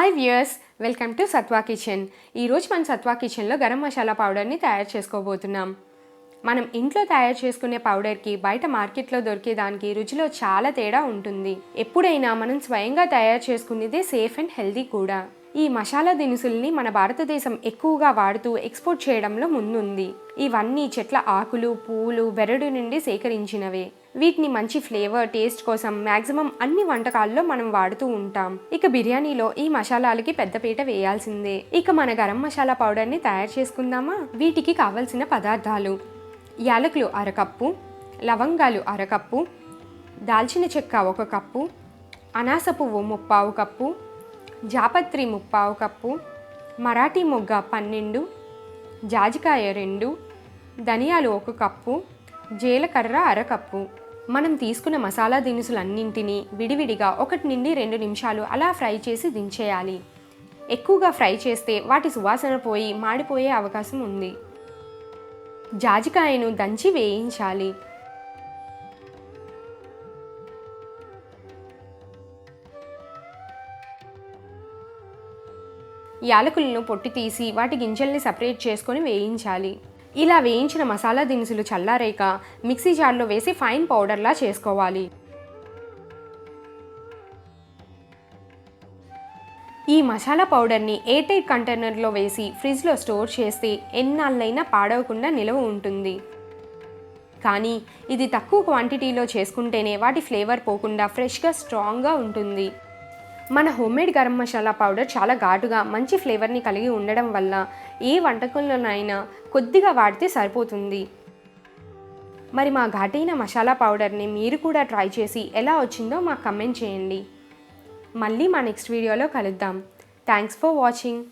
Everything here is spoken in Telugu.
Hi viewers, welcome to Satva kitchen. ఈరోజు మన సత్వా కిచెన్లో గరం మసాలా పౌడర్ని తయారు చేసుకోబోతున్నాం. మనం ఇంట్లో తయారు చేసుకునే పౌడర్కి బయట మార్కెట్లో దొరికే దానికి రుచిలో చాలా తేడా ఉంటుంది. ఎప్పుడైనా మనం స్వయంగా తయారు చేసుకునేదే సేఫ్ అండ్ హెల్తీ కూడా. ఈ మసాలా దినుసుల్ని మన భారతదేశం ఎక్కువగా వాడుతూ ఎక్స్పోర్ట్ చేయడంలో ముందుంది. ఇవన్నీ చెట్ల ఆకులు, పువ్వులు, బెరడు నుండి సేకరించినవే. వీటిని మంచి ఫ్లేవర్, టేస్ట్ కోసం మ్యాక్సిమం అన్ని వంటకాల్లో మనం వాడుతూ ఉంటాం. ఇక బిర్యానీలో ఈ మసాలాలకి పెద్దపీట వేయాల్సిందే. ఇక మన గరం మసాలా పౌడర్ని తయారు చేసుకుందామా? వీటికి కావలసిన పదార్థాలు: యాలకులు 1/2 కప్పు, లవంగాలు 1/2 కప్పు, దాల్చిన చెక్క 1 కప్పు, అనాస పువ్వు 3/4 కప్పు, జాపత్రి 3/4 కప్పు, మరాఠీ మొగ్గ 12, జాజికాయ 2, ధనియాలు 1 కప్పు, జీలకర్ర 1/2 కప్పు. మనం తీసుకున్న మసాలా దినుసులన్నింటినీ విడివిడిగా 1 నుండి 2 నిమిషాలు అలా ఫ్రై చేసి దించేయాలి. ఎక్కువగా ఫ్రై చేస్తే వాటి సువాసన పోయి మాడిపోయే అవకాశం ఉంది. జాజికాయను దంచి వేయించాలి. యాలకులను పొట్టు తీసి వాటి గింజల్ని సపరేట్ చేసుకొని వేయించాలి. ఇలా వేయించిన మసాలా దినుసులు చల్లారేక మిక్సీ జార్లో వేసి ఫైన్ పౌడర్లా చేసుకోవాలి. ఈ మసాలా పౌడర్ని ఎయిర్ టైట్ కంటైనర్లో వేసి ఫ్రిడ్జ్లో స్టోర్ చేస్తే ఎన్నాళ్ళైనా పాడవకుండా నిలవ ఉంటుంది. కానీ ఇది తక్కువ క్వాంటిటీలో చేసుకుంటేనే వాటి ఫ్లేవర్ పోకుండా ఫ్రెష్గా, స్ట్రాంగ్గా ఉంటుంది. మన హోమ్మేడ్ గరం మసాలా పౌడర్ చాలా ఘాటుగా మంచి ఫ్లేవర్ని కలిగి ఉండడం వల్ల ఏ వంటకంలోనైనా కొద్దిగా వాడితే సరిపోతుంది. మరి మా ఘాటైన మసాలా పౌడర్ని మీరు కూడా ట్రై చేసి ఎలా వచ్చిందో మాకు కమెంట్ చేయండి. మళ్ళీ మా నెక్స్ట్ వీడియోలో కలుద్దాం. Thanks for watching.